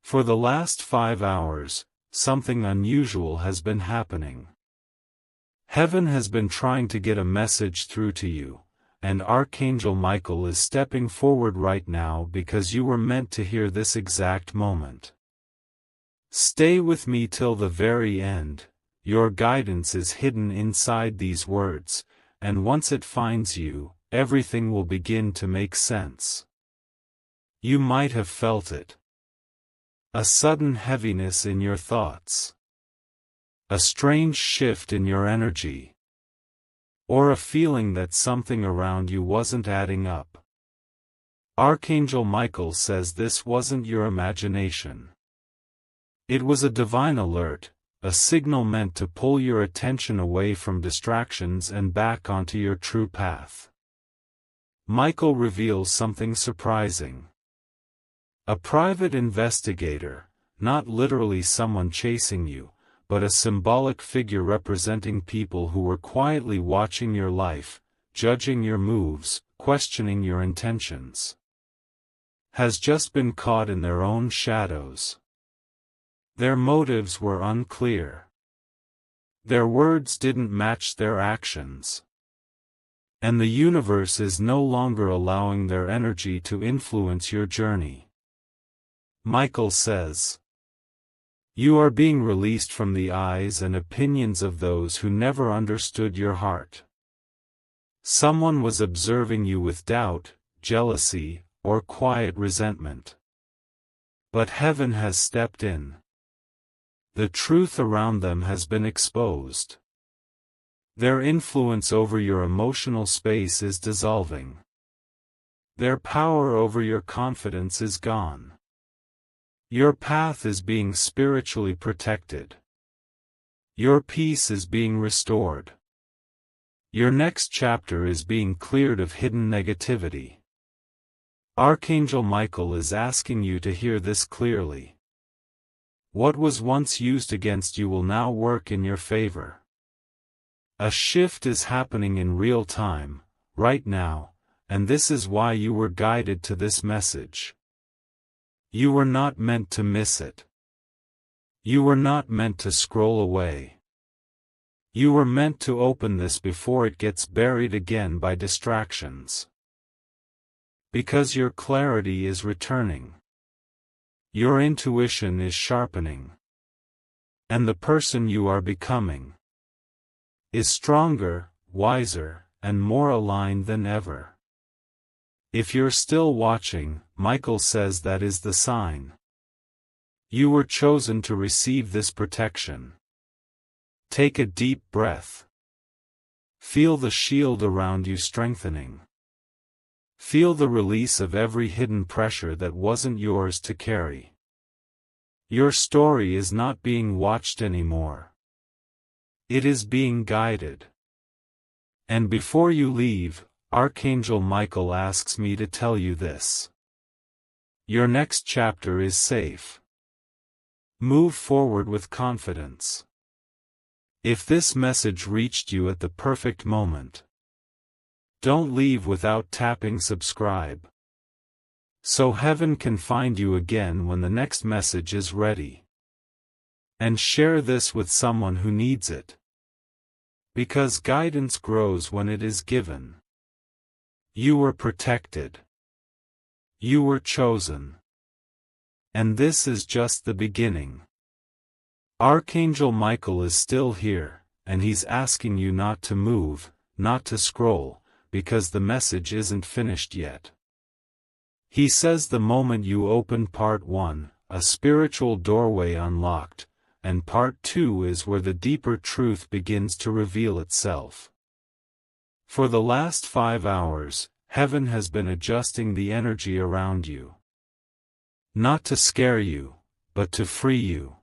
For the last 5 hours, something unusual has been happening. Heaven has been trying to get a message through to you, and Archangel Michael is stepping forward right now because you were meant to hear this exact moment. Stay with me till the very end. Your guidance is hidden inside these words, and once it finds you, everything will begin to make sense. You might have felt it. A sudden heaviness in your thoughts. A strange shift in your energy. Or a feeling that something around you wasn't adding up. Archangel Michael says this wasn't your imagination. It was a divine alert, a signal meant to pull your attention away from distractions and back onto your true path. Michael reveals something surprising. A private investigator, not literally someone chasing you, but a symbolic figure representing people who were quietly watching your life, judging your moves, questioning your intentions, has just been caught in their own shadows. Their motives were unclear. Their words didn't match their actions. And the universe is no longer allowing their energy to influence your journey. Michael says, you are being released from the eyes and opinions of those who never understood your heart. Someone was observing you with doubt, jealousy, or quiet resentment. But heaven has stepped in. The truth around them has been exposed. Their influence over your emotional space is dissolving. Their power over your confidence is gone. Your path is being spiritually protected. Your peace is being restored. Your next chapter is being cleared of hidden negativity. Archangel Michael is asking you to hear this clearly. What was once used against you will now work in your favor. A shift is happening in real time, right now, and this is why you were guided to this message. You were not meant to miss it. You were not meant to scroll away. You were meant to open this before it gets buried again by distractions. Because your clarity is returning. Your intuition is sharpening. And the person you are becoming is stronger, wiser, and more aligned than ever. If you're still watching, Michael says that is the sign. You were chosen to receive this protection. Take a deep breath. Feel the shield around you strengthening. Feel the release of every hidden pressure that wasn't yours to carry. Your story is not being watched anymore. It is being guided. And before you leave, Archangel Michael asks me to tell you this. Your next chapter is safe. Move forward with confidence. If this message reached you at the perfect moment, don't leave without tapping subscribe, so heaven can find you again when the next message is ready. And share this with someone who needs it. Because guidance grows when it is given. You were protected. You were chosen. And this is just the beginning. Archangel Michael is still here, and he's asking you not to move, not to scroll, because the message isn't finished yet. He says the moment you open part 1, a spiritual doorway unlocked, and part 2 is where the deeper truth begins to reveal itself. For the last 5 hours, heaven has been adjusting the energy around you. Not to scare you, but to free you.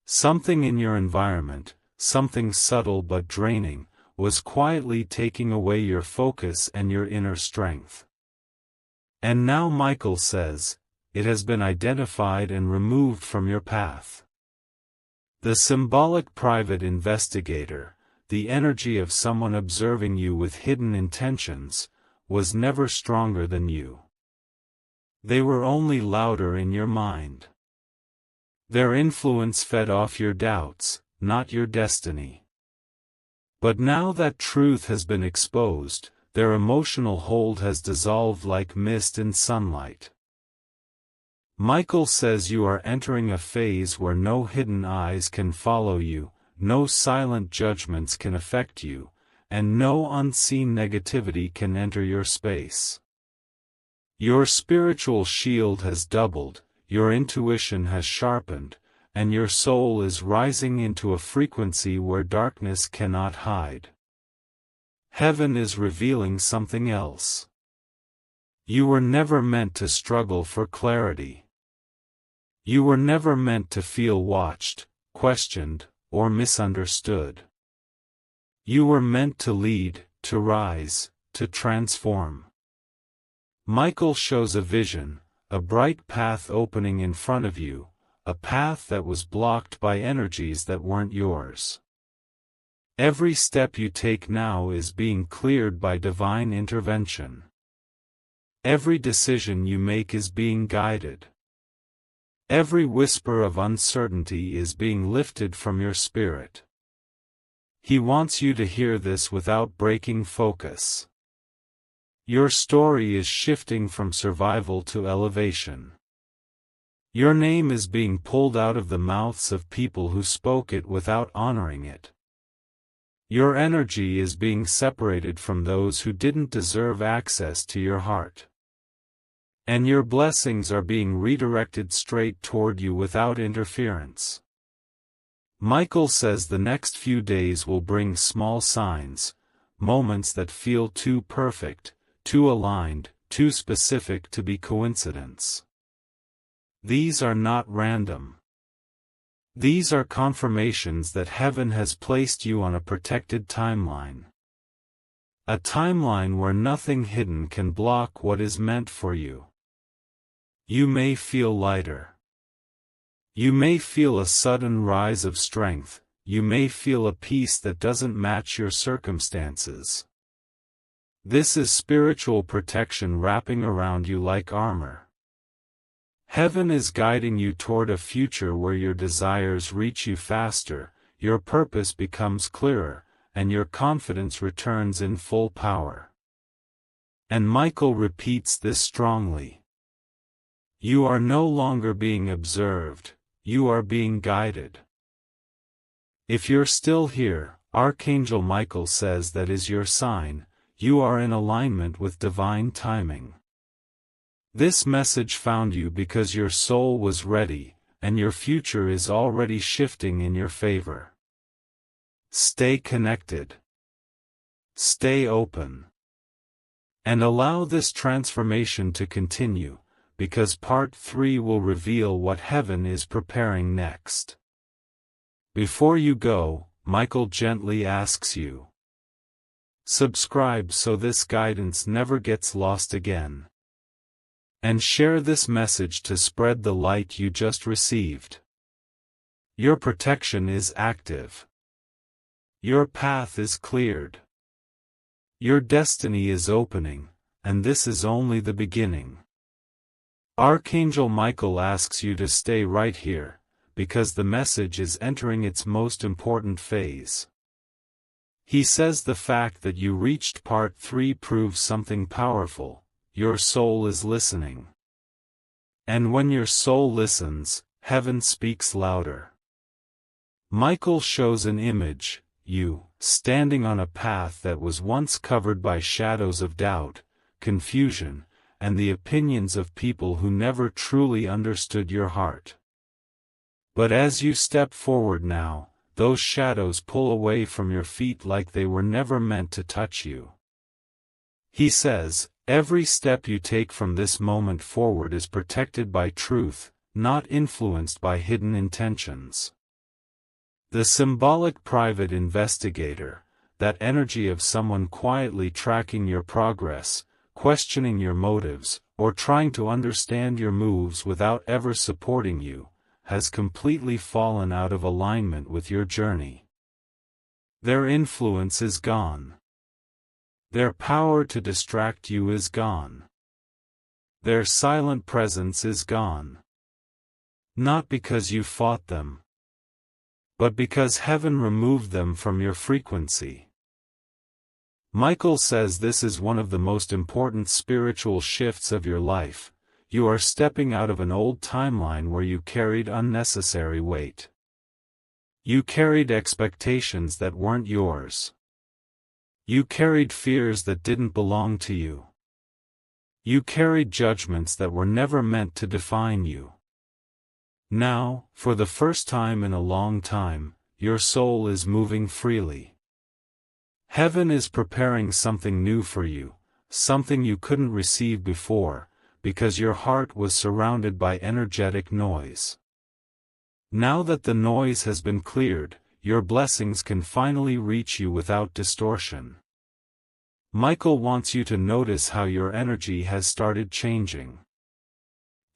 Something in your environment, something subtle but draining, was quietly taking away your focus and your inner strength. And now Michael says, it has been identified and removed from your path. The symbolic private investigator, the energy of someone observing you with hidden intentions, was never stronger than you. They were only louder in your mind. Their influence fed off your doubts, not your destiny. But now that truth has been exposed, their emotional hold has dissolved like mist in sunlight. Michael says you are entering a phase where no hidden eyes can follow you, no silent judgments can affect you, and no unseen negativity can enter your space. Your spiritual shield has doubled, your intuition has sharpened, and your soul is rising into a frequency where darkness cannot hide. Heaven is revealing something else. You were never meant to struggle for clarity. You were never meant to feel watched, questioned, or misunderstood. You were meant to lead, to rise, to transform. Michael shows a vision, a bright path opening in front of you, a path that was blocked by energies that weren't yours. Every step you take now is being cleared by divine intervention. Every decision you make is being guided. Every whisper of uncertainty is being lifted from your spirit. He wants you to hear this without breaking focus. Your story is shifting from survival to elevation. Your name is being pulled out of the mouths of people who spoke it without honoring it. Your energy is being separated from those who didn't deserve access to your heart. And your blessings are being redirected straight toward you without interference. Michael says the next few days will bring small signs, moments that feel too perfect, too aligned, too specific to be coincidence. These are not random. These are confirmations that heaven has placed you on a protected timeline. A timeline where nothing hidden can block what is meant for you. You may feel lighter. You may feel a sudden rise of strength, you may feel a peace that doesn't match your circumstances. This is spiritual protection wrapping around you like armor. Heaven is guiding you toward a future where your desires reach you faster, your purpose becomes clearer, and your confidence returns in full power. And Michael repeats this strongly. You are no longer being observed, you are being guided. If you're still here, Archangel Michael says that is your sign, you are in alignment with divine timing. This message found you because your soul was ready, and your future is already shifting in your favor. Stay connected. Stay open. And allow this transformation to continue, because Part 3 will reveal what heaven is preparing next. Before you go, Michael gently asks you. Subscribe so this guidance never gets lost again. And share this message to spread the light you just received. Your protection is active. Your path is cleared. Your destiny is opening, and this is only the beginning. Archangel Michael asks you to stay right here, because the message is entering its most important phase. He says the fact that you reached Part 3 proves something powerful. Your soul is listening. And when your soul listens, heaven speaks louder. Michael shows an image, you, standing on a path that was once covered by shadows of doubt, confusion, and the opinions of people who never truly understood your heart. But as you step forward now, those shadows pull away from your feet like they were never meant to touch you. He says, every step you take from this moment forward is protected by truth, not influenced by hidden intentions. The symbolic private investigator, that energy of someone quietly tracking your progress, questioning your motives, or trying to understand your moves without ever supporting you, has completely fallen out of alignment with your journey. Their influence is gone. Their power to distract you is gone. Their silent presence is gone. Not because you fought them, but because heaven removed them from your frequency. Michael says this is one of the most important spiritual shifts of your life. You are stepping out of an old timeline where you carried unnecessary weight. You carried expectations that weren't yours. You carried fears that didn't belong to you. You carried judgments that were never meant to define you. Now, for the first time in a long time, your soul is moving freely. Heaven is preparing something new for you, something you couldn't receive before, because your heart was surrounded by energetic noise. Now that the noise has been cleared, your blessings can finally reach you without distortion. Michael wants you to notice how your energy has started changing.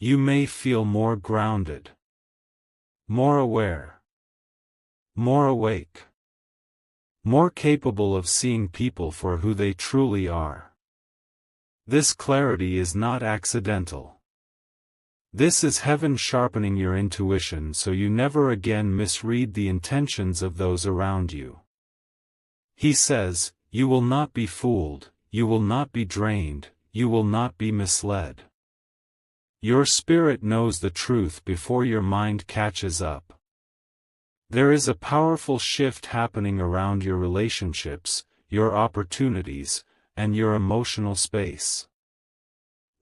You may feel more grounded, more aware, more awake, more capable of seeing people for who they truly are. This clarity is not accidental. This is heaven sharpening your intuition so you never again misread the intentions of those around you. He says, you will not be fooled, you will not be drained, you will not be misled. Your spirit knows the truth before your mind catches up. There is a powerful shift happening around your relationships, your opportunities, and your emotional space.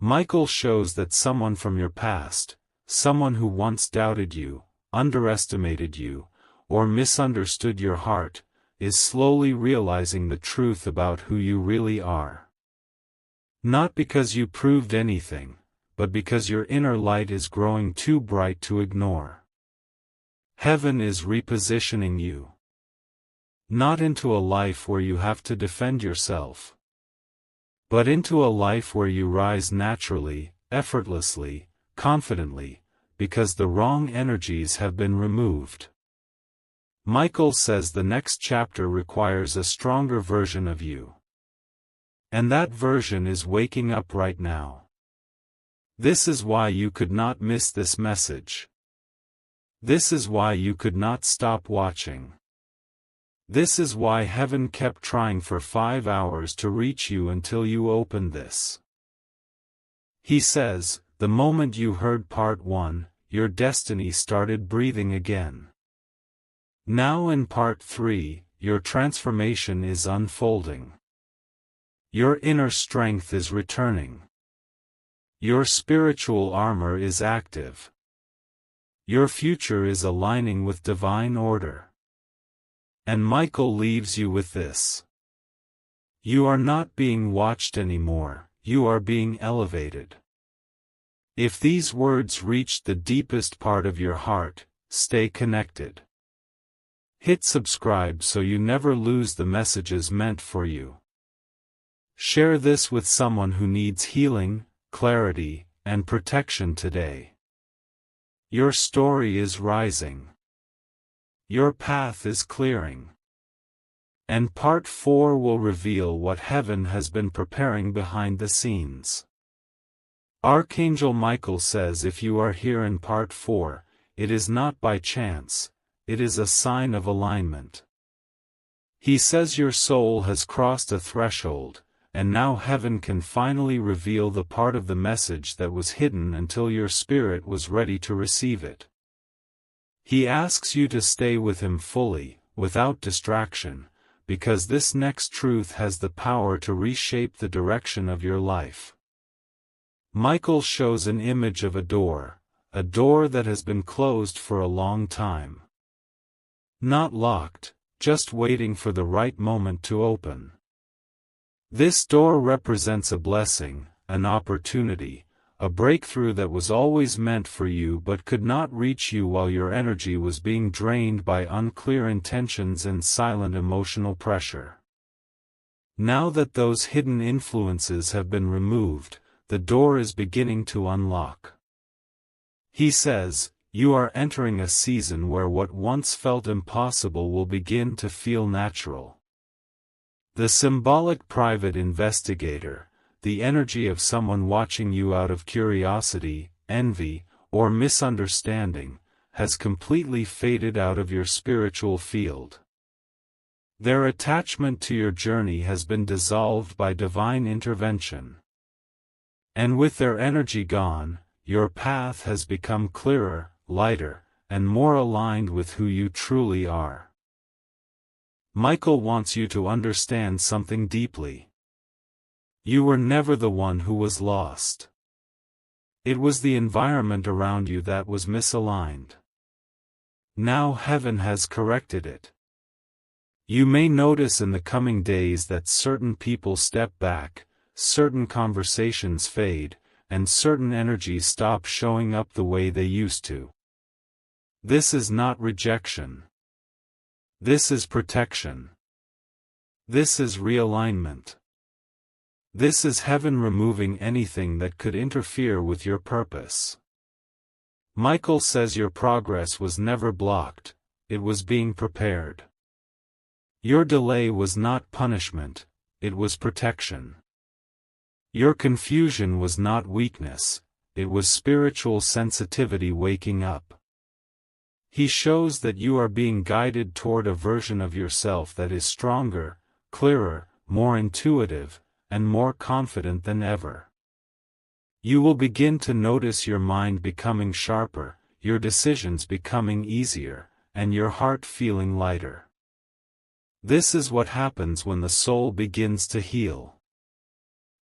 Michael shows that someone from your past, someone who once doubted you, underestimated you, or misunderstood your heart, is slowly realizing the truth about who you really are. Not because you proved anything, but because your inner light is growing too bright to ignore. Heaven is repositioning you. Not into a life where you have to defend yourself, but into a life where you rise naturally, effortlessly, confidently, because the wrong energies have been removed. Michael says the next chapter requires a stronger version of you. And that version is waking up right now. This is why you could not miss this message. This is why you could not stop watching. This is why heaven kept trying for 5 hours to reach you until you opened this. He says, the moment you heard part 1, your destiny started breathing again. Now in part 3, your transformation is unfolding. Your inner strength is returning. Your spiritual armor is active. Your future is aligning with divine order. And Michael leaves you with this. You are not being watched anymore, you are being elevated. If these words reached the deepest part of your heart, stay connected. Hit subscribe so you never lose the messages meant for you. Share this with someone who needs healing, clarity, and protection today. Your story is rising. Your path is clearing. And part 4 will reveal what heaven has been preparing behind the scenes. Archangel Michael says if you are here in part 4, it is not by chance, it is a sign of alignment. He says your soul has crossed a threshold, and now heaven can finally reveal the part of the message that was hidden until your spirit was ready to receive it. He asks you to stay with him fully, without distraction, because this next truth has the power to reshape the direction of your life. Michael shows an image of a door that has been closed for a long time. Not locked, just waiting for the right moment to open. This door represents a blessing, an opportunity, a breakthrough that was always meant for you but could not reach you while your energy was being drained by unclear intentions and silent emotional pressure. Now that those hidden influences have been removed, the door is beginning to unlock. He says, you are entering a season where what once felt impossible will begin to feel natural. The symbolic private investigator, the energy of someone watching you out of curiosity, envy, or misunderstanding, has completely faded out of your spiritual field. Their attachment to your journey has been dissolved by divine intervention. And with their energy gone, your path has become clearer, lighter, and more aligned with who you truly are. Michael wants you to understand something deeply. You were never the one who was lost. It was the environment around you that was misaligned. Now heaven has corrected it. You may notice in the coming days that certain people step back, certain conversations fade, and certain energies stop showing up the way they used to. This is not rejection. This is protection. This is realignment. This is heaven removing anything that could interfere with your purpose. Michael says your progress was never blocked, it was being prepared. Your delay was not punishment, it was protection. Your confusion was not weakness, it was spiritual sensitivity waking up. He shows that you are being guided toward a version of yourself that is stronger, clearer, more intuitive, and more confident than ever. You will begin to notice your mind becoming sharper, your decisions becoming easier, and your heart feeling lighter. This is what happens when the soul begins to heal.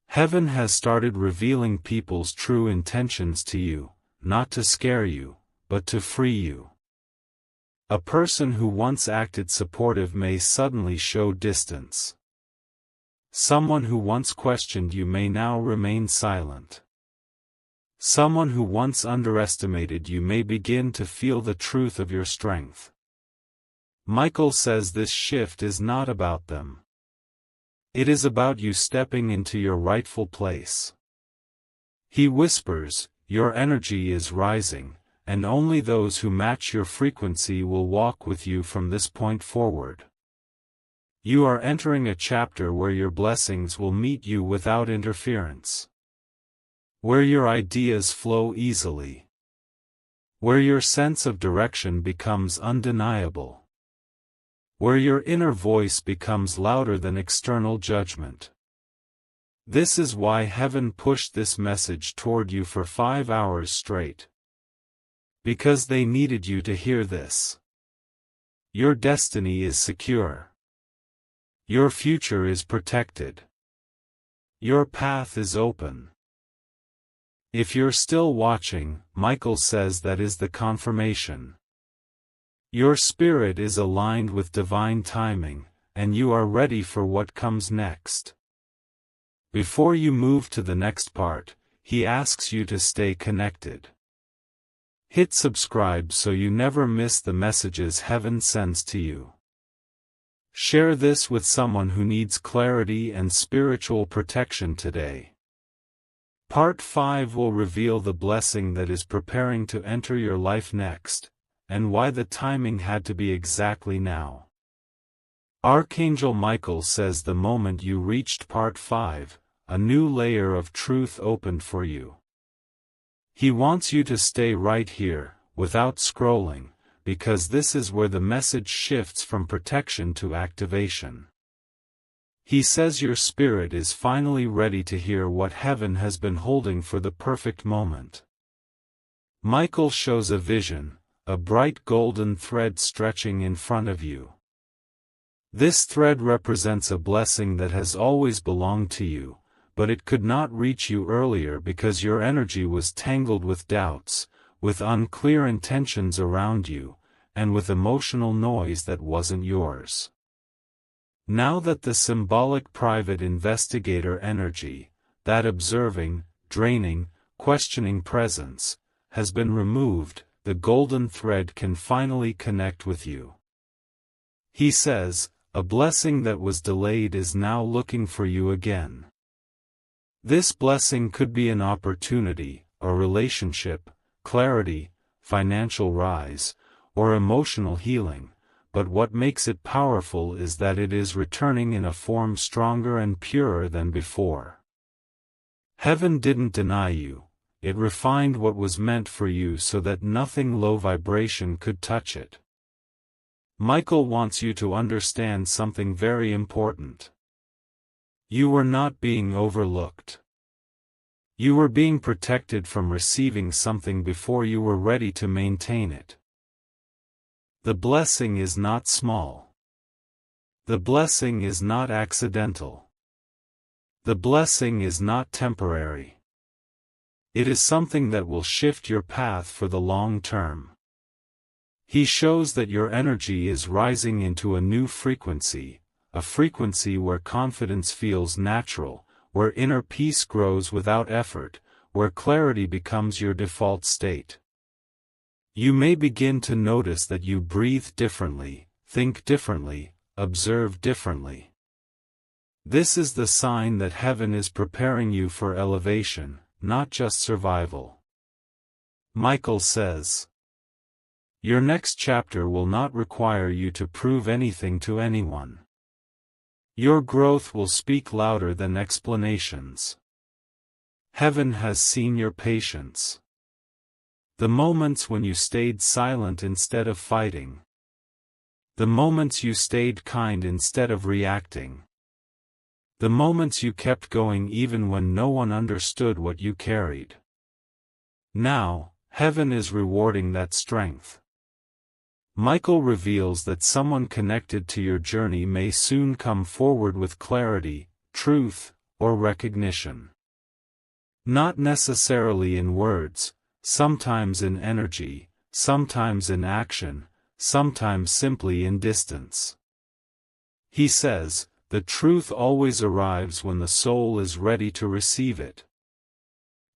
Heaven has started revealing people's true intentions to you, not to scare you, but to free you. A person who once acted supportive may suddenly show distance. Someone who once questioned you may now remain silent. Someone who once underestimated you may begin to feel the truth of your strength. Michael says this shift is not about them. It is about you stepping into your rightful place. He whispers, your energy is rising, and only those who match your frequency will walk with you from this point forward. You are entering a chapter where your blessings will meet you without interference. Where your ideas flow easily. Where your sense of direction becomes undeniable. Where your inner voice becomes louder than external judgment. This is why heaven pushed this message toward you for 5 hours straight. Because they needed you to hear this. Your destiny is secure. Your future is protected. Your path is open. If you're still watching, Michael says that is the confirmation. Your spirit is aligned with divine timing, and you are ready for what comes next. Before you move to the next part, he asks you to stay connected. Hit subscribe so you never miss the messages heaven sends to you. Share this with someone who needs clarity and spiritual protection today. Part 5 will reveal the blessing that is preparing to enter your life next, and why the timing had to be exactly now. Archangel Michael says the moment you reached Part 5, a new layer of truth opened for you. He wants you to stay right here, without scrolling, because this is where the message shifts from protection to activation. He says your spirit is finally ready to hear what heaven has been holding for the perfect moment. Michael shows a vision, a bright golden thread stretching in front of you. This thread represents a blessing that has always belonged to you, but it could not reach you earlier because your energy was tangled with doubts, with unclear intentions around you, and with emotional noise that wasn't yours. Now that the symbolic private investigator energy, that observing, draining, questioning presence, has been removed, the golden thread can finally connect with you. He says, a blessing that was delayed is now looking for you again. This blessing could be an opportunity, a relationship, clarity, financial rise, or emotional healing, but what makes it powerful is that it is returning in a form stronger and purer than before. Heaven didn't deny you, it refined what was meant for you so that nothing low vibration could touch it. Michael wants you to understand something very important. You were not being overlooked. You were being protected from receiving something before you were ready to maintain it. The blessing is not small. The blessing is not accidental. The blessing is not temporary. It is something that will shift your path for the long term. He shows that your energy is rising into a new frequency, a frequency where confidence feels natural, where inner peace grows without effort, where clarity becomes your default state. You may begin to notice that you breathe differently, think differently, observe differently. This is the sign that heaven is preparing you for elevation, not just survival. Michael says, your next chapter will not require you to prove anything to anyone. Your growth will speak louder than explanations. Heaven has seen your patience. The moments when you stayed silent instead of fighting. The moments you stayed kind instead of reacting. The moments you kept going even when no one understood what you carried. Now, heaven is rewarding that strength. Michael reveals that someone connected to your journey may soon come forward with clarity, truth, or recognition. Not necessarily in words, sometimes in energy, sometimes in action, sometimes simply in distance. He says, the truth always arrives when the soul is ready to receive it.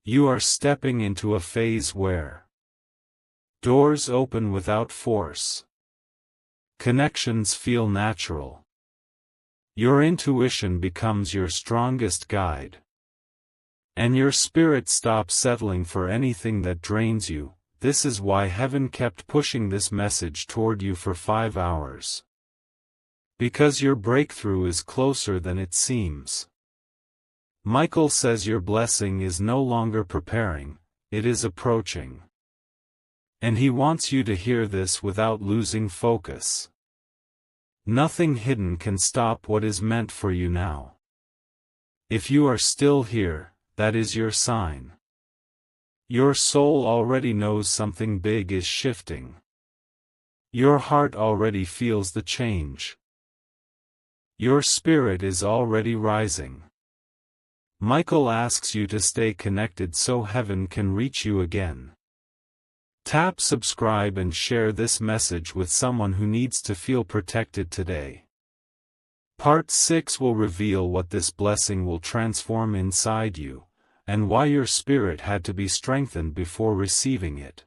You are stepping into a phase where doors open without force. Connections feel natural. Your intuition becomes your strongest guide. And your spirit stops settling for anything that drains you. This is why heaven kept pushing this message toward you for 5 hours. Because your breakthrough is closer than it seems. Michael says your blessing is no longer preparing, it is approaching. And he wants you to hear this without losing focus. Nothing hidden can stop what is meant for you now. If you are still here, that is your sign. Your soul already knows something big is shifting. Your heart already feels the change. Your spirit is already rising. Michael asks you to stay connected so heaven can reach you again. Tap subscribe and share this message with someone who needs to feel protected today. Part 6 will reveal what this blessing will transform inside you, and why your spirit had to be strengthened before receiving it.